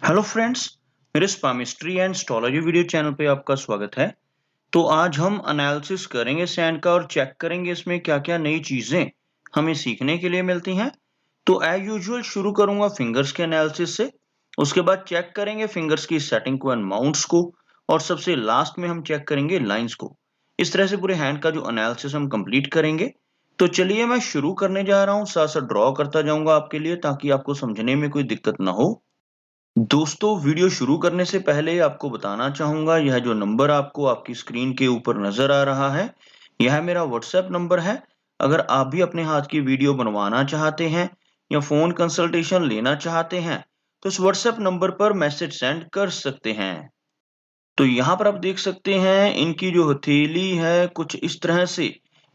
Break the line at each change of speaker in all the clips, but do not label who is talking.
Hello friends, मेरे स्पामिस्ट्री and astrology video channel पे आपका स्वागत है। तो आज हम एनालिसिस करेंगे सैंड का और चेक करेंगे इसमें क्या-क्या नई चीजें हमें सीखने के लिए मिलती हैं। तो एज यूजुअल शुरू करूंगा फिंगर्स के एनालिसिस से। उसके बाद चेक करेंगे फिंगर्स की सेटिंग को एंड माउंट्स को, और सबसे लास्ट में हम चेक करेंगे लाइंस को। इस तरह से पूरे हैंड का जो एनालिसिस हम कंप्लीट करेंगे। तो चलिए मैं शुरू करने जा रहा हूँ, साथ साथ ड्रॉ करता जाऊंगा आपके लिए ताकि आपको समझने में कोई दिक्कत ना हो। दोस्तों, वीडियो शुरू करने से पहले आपको बताना चाहूँगा, यह जो नंबर आपको आपकी स्क्रीन के ऊपर नज़र आ रहा है, यह मेरा व्हाट्सएप नंबर है। अगर आप भी अपने हाथ की वीडियो बनवाना चाहते हैं या फ़ोन कंसल्टेशन लेना चाहते हैं, तो इस व्हाट्सएप नंबर पर मैसेज सेंड कर सकते हैं। तो यहाँ पर आप देख सकते हैं इनकी जो हथेली है कुछ इस तरह से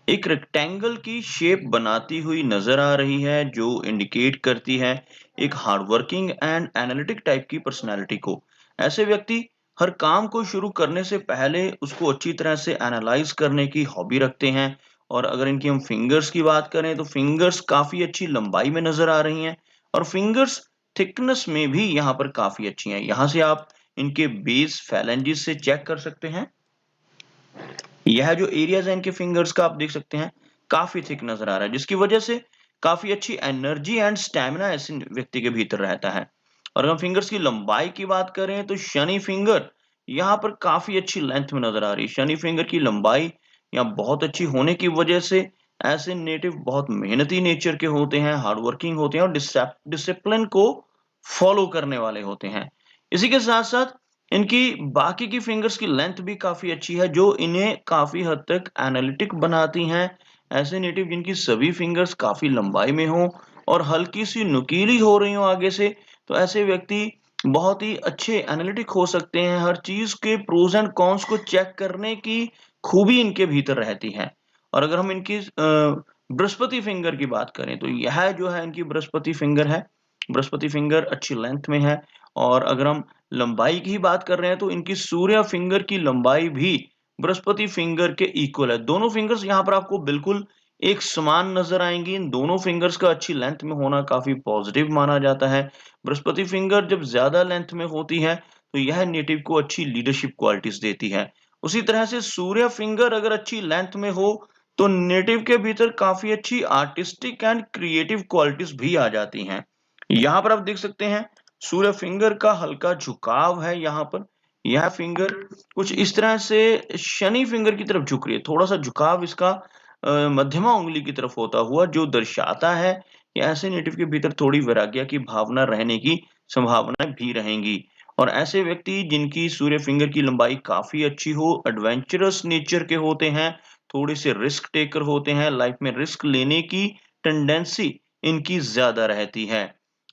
एक रेक्टेंगल की शेप बनाती हुई नजर आ रही है, जो इंडिकेट करती है एक हार्डवर्किंग एंड एनालिटिक टाइप की पर्सनैलिटी को। ऐसे व्यक्ति हर काम को शुरू करने से पहले उसको अच्छी तरह से एनालाइज करने की हॉबी रखते हैं। और अगर इनकी हम फिंगर्स की बात करें तो फिंगर्स काफी अच्छी लंबाई में नजर आ रही हैं, और फिंगर्स थिकनेस में भी यहाँ पर काफी अच्छी हैं। यहाँ से आप इनके बेस फैलेंजेस से चेक कर सकते हैं। यह जो एरियाज है इनके फिंगर्स का आप देख सकते हैं, काफी थिक नजर आ रहा है, जिसकी वजह से काफी अच्छी एनर्जी एंड स्टैमिना ऐसे व्यक्ति के भीतर रहता है। और अगर हम फिंगर्स की लंबाई की बात करें तो शनि फिंगर यहाँ पर काफी अच्छी लेंथ में नजर आ रही है। शनि फिंगर की लंबाई यहाँ बहुत अच्छी होने की वजह से ऐसे नेटिव बहुत मेहनती नेचर के होते हैं, हार्डवर्किंग होते हैं और डिसिप्लिन को फॉलो करने वाले होते हैं। इसी के साथ साथ इनकी बाकी की फिंगर्स की लेंथ भी काफी अच्छी है, जो इन्हें काफी हद तक एनालिटिक बनाती हैं। ऐसे नेटिव जिनकी सभी फिंगर्स काफी लंबाई में हो और हल्की सी नुकीली हो रही हो आगे से, तो ऐसे व्यक्ति बहुत ही अच्छे एनालिटिक हो सकते हैं। हर चीज के प्रोज एंड कॉन्स को चेक करने की खूबी इनके भीतर रहती है। और अगर हम इनकी बृहस्पति फिंगर की बात करें तो यह जो है इनकी बृहस्पति फिंगर है। बृहस्पति फिंगर अच्छी लेंथ में है। और अगर हम लंबाई की ही बात कर रहे हैं तो इनकी सूर्य फिंगर की लंबाई भी बृहस्पति फिंगर के इक्वल है। दोनों फिंगर्स यहाँ पर आपको बिल्कुल एक समान नजर आएंगी। इन दोनों फिंगर्स का अच्छी लेंथ में होना काफी पॉजिटिव माना जाता है। बृहस्पति फिंगर जब ज्यादा लेंथ में होती है तो यह नेटिव को अच्छी लीडरशिप क्वालिटीज देती है। उसी तरह से सूर्य फिंगर अगर अच्छी लेंथ में हो तो नेटिव के भीतर काफी अच्छी आर्टिस्टिक एंड क्रिएटिव क्वालिटीज भी आ जाती हैं। यहाँ पर आप देख सकते हैं सूर्य फिंगर का हल्का झुकाव है यहाँ पर। यह फिंगर कुछ इस तरह से शनि फिंगर की तरफ झुक रही है। थोड़ा सा झुकाव इसका मध्यमा उंगली की तरफ होता हुआ, जो दर्शाता है कि ऐसे नेटिव के भीतर थोड़ी वैराग्य की भावना रहने की संभावना भी रहेंगी। और ऐसे व्यक्ति जिनकी सूर्य फिंगर की लंबाई काफी अच्छी हो, एडवेंचरस नेचर के होते हैं, थोड़े से रिस्क टेकर होते हैं, लाइफ में रिस्क लेने की टेंडेंसी इनकी ज्यादा रहती है।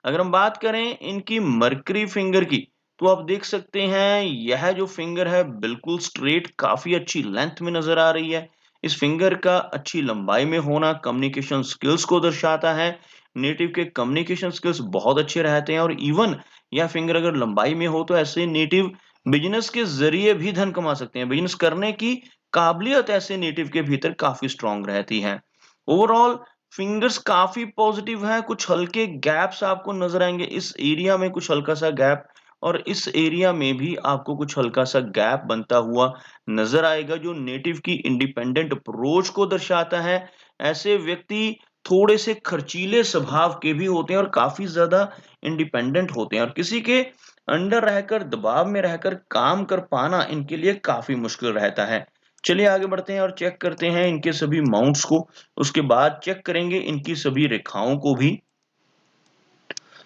अगर हम बात करें इनकी मरकरी फिंगर की, तो आप देख सकते हैं यह जो फिंगर है बिल्कुल स्ट्रेट, काफी अच्छी लेंथ में नजर आ रही है। इस फिंगर का अच्छी लंबाई में होना कम्युनिकेशन स्किल्स को दर्शाता है। नेटिव के कम्युनिकेशन स्किल्स बहुत अच्छे रहते हैं, और इवन यह फिंगर अगर लंबाई में हो तो ऐसे नेटिव बिजनेस के जरिए भी धन कमा सकते हैं। बिजनेस करने की काबिलियत ऐसे नेटिव के भीतर काफी स्ट्रांग रहती है। ओवरऑल फिंगर्स काफी पॉजिटिव है। कुछ हल्के गैप्स आपको नजर आएंगे, इस एरिया में कुछ हल्का सा गैप, और इस एरिया में भी आपको कुछ हल्का सा गैप बनता हुआ नजर आएगा, जो नेटिव की इंडिपेंडेंट अप्रोच को दर्शाता है। ऐसे व्यक्ति थोड़े से खर्चीले स्वभाव के भी होते हैं और काफी ज्यादा इंडिपेंडेंट होते हैं, और किसी के अंडर रहकर, दबाव में रहकर काम कर पाना इनके लिए काफी मुश्किल रहता है। चलिए आगे बढ़ते हैं और चेक करते हैं इनके सभी माउंट्स को। उसके बाद चेक करेंगे इनकी सभी रेखाओं को भी।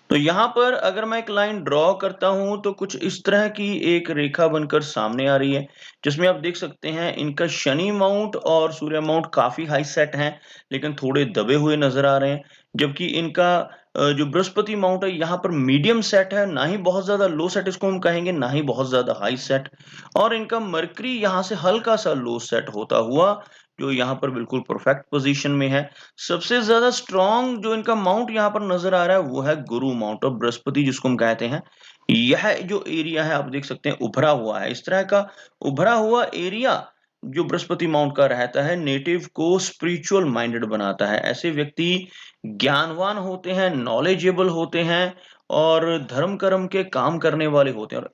तो यहाँ पर अगर मैं एक लाइन ड्रॉ करता हूं तो कुछ इस तरह की एक रेखा बनकर सामने आ रही है, जिसमें आप देख सकते हैं इनका शनि माउंट और सूर्य माउंट काफी हाई सेट हैं, लेकिन थोड़े दबे हुए नजर आ रहे हैं। जबकि इनका जो बृहस्पति माउंट है यहाँ पर मीडियम सेट है, ना ही बहुत ज्यादा लो सेट इसको हम कहेंगे, ना ही बहुत ज्यादा हाई सेट। और इनका मरकरी यहाँ से हल्का सा लो सेट होता हुआ, जो यहाँ पर बिल्कुल परफेक्ट पोजीशन में है। सबसे ज्यादा स्ट्रॉन्ग जो इनका माउंट यहाँ पर नजर आ रहा है वो है गुरु माउंट और बृहस्पति जिसको हम कहते हैं। यह जो एरिया है आप देख सकते हैं उभरा हुआ है। इस तरह का उभरा हुआ एरिया जो बृहस्पति माउंट का रहता है, नेटिव को स्पिरिचुअल माइंडेड बनाता है। ऐसे व्यक्ति ज्ञानवान होते हैं, नॉलेजेबल होते हैं, और धर्म कर्म के काम करने वाले होते हैं और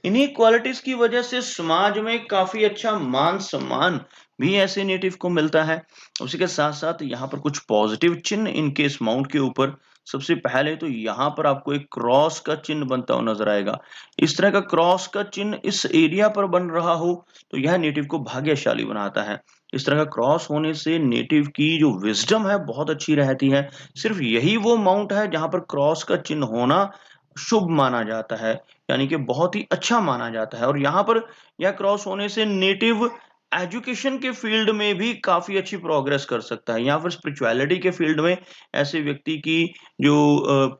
इन्हीं क्वालिटीज़ की वजह से समाज में काफ़ी अच्छा मान-सम्मान भी ऐसे नेटिव को मिलता है। उसी के साथ-साथ यहाँ पर कुछ पॉज़िटिव चिन्ह इनके इस माउंट के ऊपर, सबसे पहले तो यहाँ पर आपको एक क्रॉस का चिन्ह बनता हुआ नज़र आएगा। इस तरह का क्रॉस का चिन्ह इस एरिया पर बन रहा हो, तो यह नेटिव को भाग्यशाली बनाता है। इस तरह का क्रॉस होने से नेटिव की जो विज़डम है, बहुत अच्छी रहती है। सिर्फ़ यही वो माउंट है जहाँ पर क्रॉस का चिन्ह होना शुभ माना जाता है, यानी कि बहुत ही अच्छा माना जाता है और यहाँ पर यह क्रॉस होने से नेटिव एजुकेशन के फ़ील्ड में भी काफ़ी अच्छी प्रोग्रेस कर सकता है या फिर स्पिरिचुअलिटी के फ़ील्ड में ऐसे व्यक्ति की जो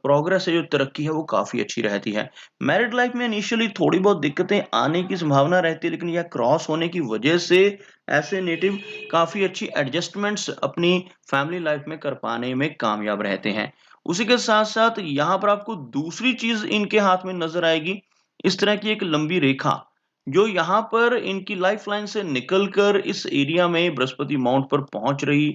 प्रोग्रेस है, जो तरक्की है, वो काफ़ी अच्छी रहती है। मैरिड लाइफ़ में इनिशियली थोड़ी बहुत दिक्कतें आने की संभावना रहती है, लेकिन यह क्रॉस होने की वजह से ऐसे नेटिव काफ़ी अच्छी एडजस्टमेंट्स अपनी फैमिली लाइफ़ में कर पाने में कामयाब रहते हैं। उसी के साथ-साथ यहाँ पर आपको दूसरी चीज़ इनके हाथ में नज़र आएगी, इस तरह की एक लंबी रेखा, जो यहाँ पर इनकी लाइफ़लाइन से निकल कर इस एरिया में बृहस्पति माउंट पर पहुँच रही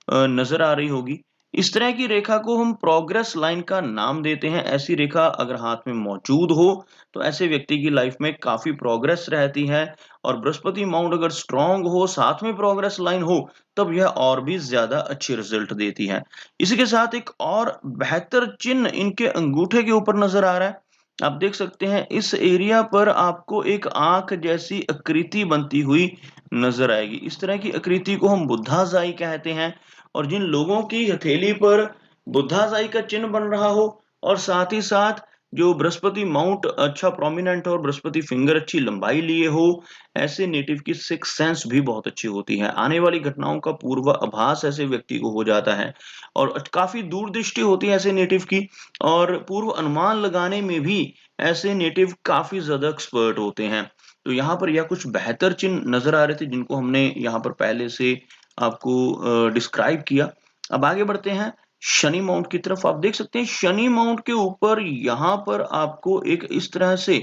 नज़र आ रही होगी। इस तरह की रेखा को हम प्रोग्रेस लाइन का नाम देते हैं। ऐसी रेखा अगर हाथ में मौजूद हो, तो ऐसे व्यक्ति की लाइफ़ में काफ़ी प्रोग्रेस रहती है और बृहस्पति माउंट अगर स्ट्रॉन्ग हो, साथ में प्रोग्रेस लाइन हो, तब यह और भी ज़्यादा अच्छे रिज़ल्ट देती है। इसी के साथ एक और बेहतर चिन्ह इनके अंगूठे के ऊपर नज़र आ रहा है। आप देख सकते हैं इस एरिया पर आपको एक आँख जैसी आकृति बनती हुई नज़र आएगी। इस तरह की आकृति को हम बुद्धाज़ाई कहते हैं और जिन लोगों की हथेली पर बुद्धाज़ाई का चिन्ह बन रहा हो और साथ ही साथ जो बृहस्पति माउंट अच्छा प्रोमिनेंट हो और बृहस्पति फिंगर अच्छी लंबाई लिए हो, ऐसे नेटिव की सिक्स्थ सेंस भी बहुत अच्छी होती है। आने वाली घटनाओं का पूर्वाभास ऐसे व्यक्ति को हो जाता है और काफ़ी दूरदृष्टि होती है ऐसे नेटिव की और पूर्व अनुमान लगाने में भी ऐसे नेटिव काफ़ी ज़्यादा एक्सपर्ट होते हैं। तो यहाँ पर यह कुछ बेहतर चिन्ह नज़र आ रहे थे जिनको हमने यहाँ पर पहले से आपको डिस्क्राइब किया। अब आगे बढ़ते हैं शनि माउंट की तरफ। आप देख सकते हैं शनि माउंट के ऊपर यहाँ पर आपको एक इस तरह से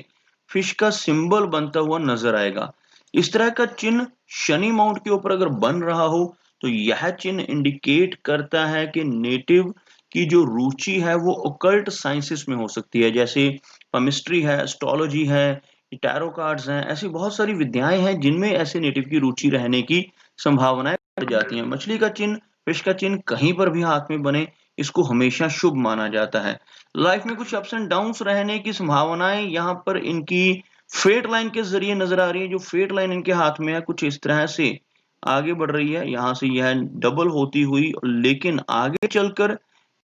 फिश का सिंबल बनता हुआ नज़र आएगा। इस तरह का चिन्ह शनि माउंट के ऊपर अगर बन रहा हो, तो यह चिन्ह इंडिकेट करता है कि नेटिव की जो रुचि है वो ऑकल्ट साइंसेस में हो सकती है, जैसे केमिस्ट्री है, एस्ट्रोलॉजी है, टैरो कार्ड्स हैं, ऐसी बहुत सारी विद्याएँ हैं जिनमें ऐसे नेटिव की रुचि रहने की संभावनाएँ बढ़ जाती हैं। मछली का चिन्ह, फिश का चिन्ह कहीं पर भी हाथ में बने, इसको हमेशा शुभ माना जाता है। लाइफ में कुछ अप्स एंड डाउन्स रहने की संभावनाएँ यहाँ पर इनकी फेट लाइन के ज़रिए नज़र आ रही है। जो फेट लाइन इनके हाथ में है, कुछ इस तरह से आगे बढ़ रही है। यहाँ से यह डबल होती हुई लेकिन आगे चलकर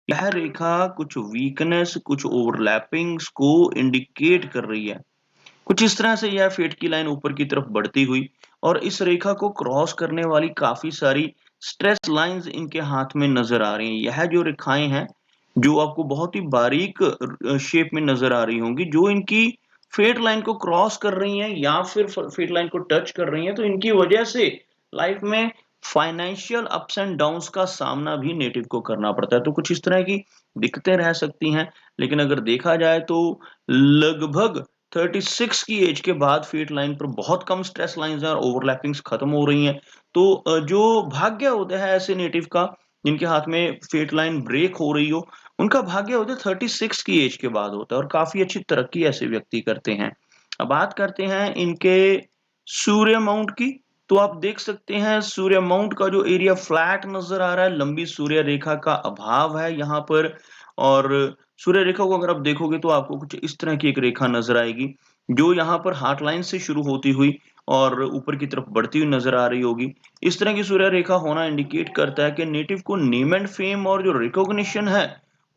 यह रेखा कुछ वीकनेस, कुछ ओवरलैपिंग्स को इंडिकेट कर रही है। कुछ इस तरह से यह फेट की लाइन ऊपर की तरफ बढ़ती हुई और इस रेखा को क्रॉस करने वाली काफ़ी सारी स्ट्रेस लाइन्स इनके हाथ में नज़र आ रही हैं। यह जो रेखाएँ हैं, जो आपको बहुत ही बारीक शेप में नज़र आ रही होंगी, जो इनकी फेट लाइन को क्रॉस कर रही हैं या फिर फ फेट लाइन को टच कर रही हैं, तो इनकी वजह से लाइफ़ में फाइनेंशियल अप्स एंड डाउन्स का सामना भी नेटिव को करना पड़ता है। तो कुछ इस तरह की दिक्कतें रह सकती हैं, लेकिन अगर देखा जाए तो लगभग 36 की एज के बाद फेट लाइन पर बहुत कम स्ट्रेस लाइन्स हैं और ओवरलैपिंग्स खत्म हो रही हैं। तो जो भाग्य होता है ऐसे नेटिव का, जिनके हाथ में फेट लाइन ब्रेक हो रही हो, उनका भाग्य होता है 36 की एज के बाद होता है और काफ़ी अच्छी तरक्की ऐसे व्यक्ति करते हैं। अब बात करते हैं इनके सूर्य माउंट की, तो आप देख सकते हैं सूर्य माउंट का जो एरिया फ्लैट नज़र आ रहा है, लंबी सूर्य रेखा का अभाव है यहाँ पर और सूर्य रेखा को अगर आप देखोगे तो आपको कुछ इस तरह की एक रेखा नज़र आएगी, जो यहाँ पर हार्ट लाइन से शुरू होती हुई और ऊपर की तरफ बढ़ती हुई नज़र आ रही होगी। इस तरह की सूर्य रेखा होना इंडिकेट करता है कि नेटिव को नेम एंड फेम और जो रिकॉग्निशन है,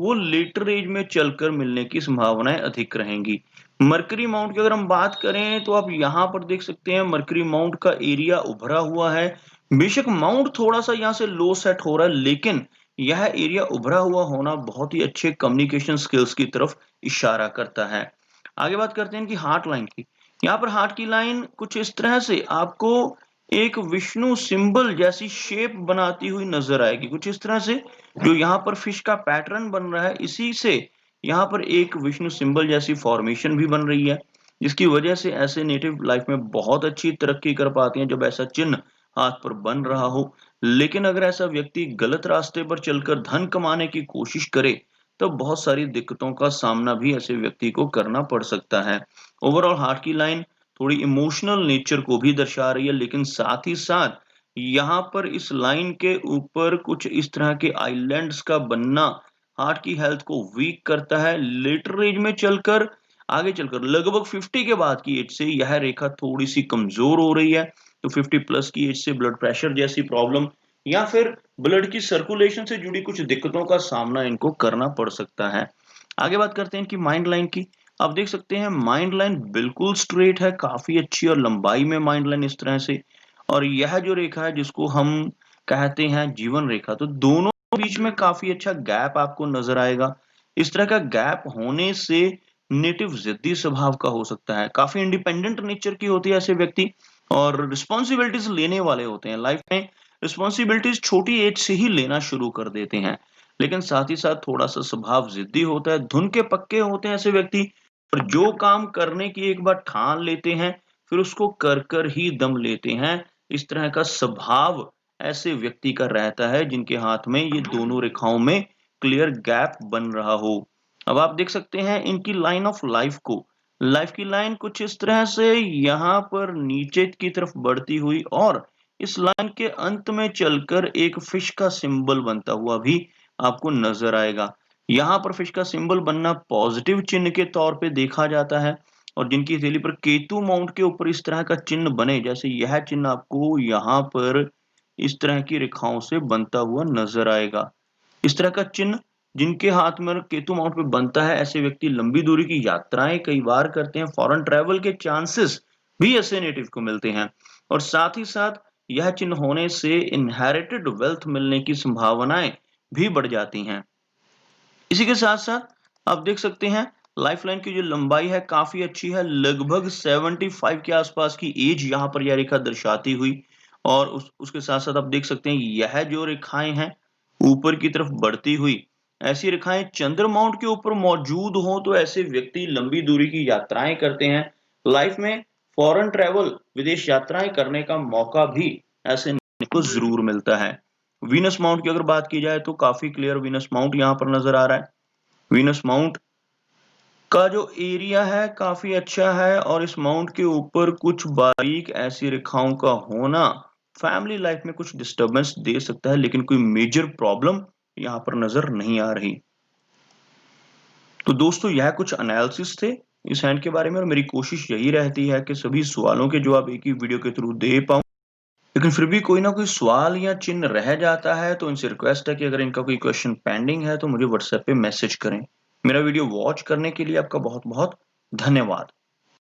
वो लेटर एज में चलकर मिलने की संभावनाएँ अधिक रहेंगी। मरकरी माउंट की अगर हम बात करें तो आप यहाँ पर देख सकते हैं मरकरी माउंट का एरिया उभरा हुआ है। बेशक माउंट थोड़ा-सा यहाँ से लो सेट हो रहा है, लेकिन यह एरिया उभरा हुआ होना बहुत ही अच्छे कम्युनिकेशन स्किल्स की तरफ इशारा करता है। आगे बात करते हैं इनकी हार्ट लाइन की। यहाँ पर हार्ट की लाइन कुछ इस तरह से आपको एक विष्णु सिंबल जैसी शेप बनाती हुई नज़र आएगी। कुछ इस तरह से जो यहाँ पर फिश का पैटर्न बन रहा है, इसी से यहाँ पर एक विष्णु सिंबल जैसी फॉर्मेशन भी बन रही है, जिसकी वजह से ऐसे नेटिव लाइफ में बहुत अच्छी तरक्की कर पाते हैं जब ऐसा चिन्ह हाथ पर बन रहा हो। लेकिन अगर ऐसा व्यक्ति गलत रास्ते पर चलकर धन कमाने की कोशिश करे, तो बहुत सारी दिक्कतों का सामना भी ऐसे व्यक्ति को करना पड़ सकता है। ओवरऑल हार्ट की लाइन थोड़ी इमोशनल नेचर को भी दर्शा रही है, लेकिन साथ ही साथ यहाँ पर इस लाइन के ऊपर कुछ इस तरह के आइलैंड्स का बनना हार्ट की हेल्थ को वीक करता है। लेटर एज में चलकर आगे चलकर लगभग 50 के बाद की एज से यह रेखा थोड़ी-सी कमज़ोर हो रही है। तो 50 प्लस की एज से ब्लड प्रेशर जैसी प्रॉब्लम या फिर ब्लड की सर्कुलेशन से जुड़ी कुछ दिक्कतों का सामना इनको करना पड़ सकता है। आगे बात करते हैं इनकी माइंड लाइन की। आप देख सकते हैं माइंड लाइन बिल्कुल स्ट्रेट है, काफ़ी अच्छी और लंबाई में माइंड लाइन इस तरह से। और यह जो रेखा है जिसको हम कहते हैं जीवन रेखा, तो दोनों बीच में काफ़ी अच्छा गैप आपको नज़र आएगा। इस तरह का गैप होने से नेटिव ज़िद्दी स्वभाव का हो सकता है। काफ़ी इंडिपेंडेंट नेचर की होती है ऐसे व्यक्ति और रिस्पॉन्सिबिलिटीज़ लेने वाले होते हैं। लाइफ में रिस्पॉन्सिबिलिटीज़ छोटी एज से ही लेना शुरू कर देते हैं। लेकिन साथ ही साथ थोड़ा-सा स्वभाव ज़िद्दी होता है, धुन के पक्के होते हैं ऐसे व्यक्ति और जो काम करने की एक बार ठान लेते हैं, फिर उसको कर ही दम लेते हैं। इस तरह का स्वभाव ऐसे व्यक्ति का रहता है जिनके हाथ में ये दोनों रेखाओं में क्लियर गैप बन रहा हो। अब आप देख सकते हैं इनकी लाइन ऑफ लाइफ को। लाइफ की लाइन कुछ इस तरह से यहाँ पर नीचे की तरफ बढ़ती हुई और इस लाइन के अंत में चलकर एक फिश का सिंबल बनता हुआ भी आपको नजर आएगा। यहाँ पर फिश का सिंबल बनना पॉजिटिव चिन्ह के तौर पे देखा जाता है और जिनकी हथेली पर केतु माउंट के ऊपर इस तरह का चिन्ह बने, जैसे यह चिन्ह आपको यहाँ पर इस तरह की रेखाओं से बनता हुआ नजर आएगा। इस तरह का चिन्ह जिनके हाथ में केतु माउंट पे बनता है, ऐसे व्यक्ति लंबी दूरी की यात्राएं कई बार करते हैं। फॉरेन ट्रैवल के चांसेस भी ऐसे नेटिव को मिलते हैं और साथ ही साथ यह चिन्ह होने से इनहेरिटेड वेल्थ मिलने की संभावनाएं भी बढ़ जाती हैं। इसी के साथ-साथ आप देख सकते हैं लाइफलाइन की जो लंबाई है काफ़ी अच्छी है, लगभग 75 के आसपास की एज यहाँ पर यह रेखा दर्शाती हुई और उसके साथ-साथ आप देख सकते हैं यह जो रेखाएँ हैं, ऊपर की तरफ बढ़ती हुई, ऐसी रेखाएँ चंद्र माउंट के ऊपर मौजूद हों तो ऐसे व्यक्ति लंबी दूरी की यात्राएँ करते हैं। लाइफ में फॉरेन ट्रैवल, विदेश यात्राएँ करने का मौका भी ऐसे को ज़रूर मिलता है। वीनस माउंट की अगर बात की जाए तो काफ़ी क्लियर वीनस माउंट यहाँ पर नज़र आ रहा है। वीनस माउंट का जो एरिया है काफ़ी अच्छा है और इस माउंट के ऊपर कुछ बारीक ऐसी रेखाओं का होना फैमिली लाइफ में कुछ डिस्टर्बेंस दे सकता है, लेकिन कोई मेजर प्रॉब्लम यहाँ पर नज़र नहीं आ रही। तो दोस्तों यह कुछ एनालिसिस थे इस हैंड के बारे में और मेरी कोशिश यही रहती है कि सभी सवालों के जवाब एक ही वीडियो के थ्रू दे पाऊँ। लेकिन फिर भी कोई ना कोई सवाल या चिन्ह रह जाता है तो इनसे रिक्वेस्ट है कि अगर इनका कोई क्वेश्चन पेंडिंग है तो मुझे व्हाट्सएप पे मैसेज करें। मेरा वीडियो वॉच करने के लिए आपका बहुत-बहुत धन्यवाद।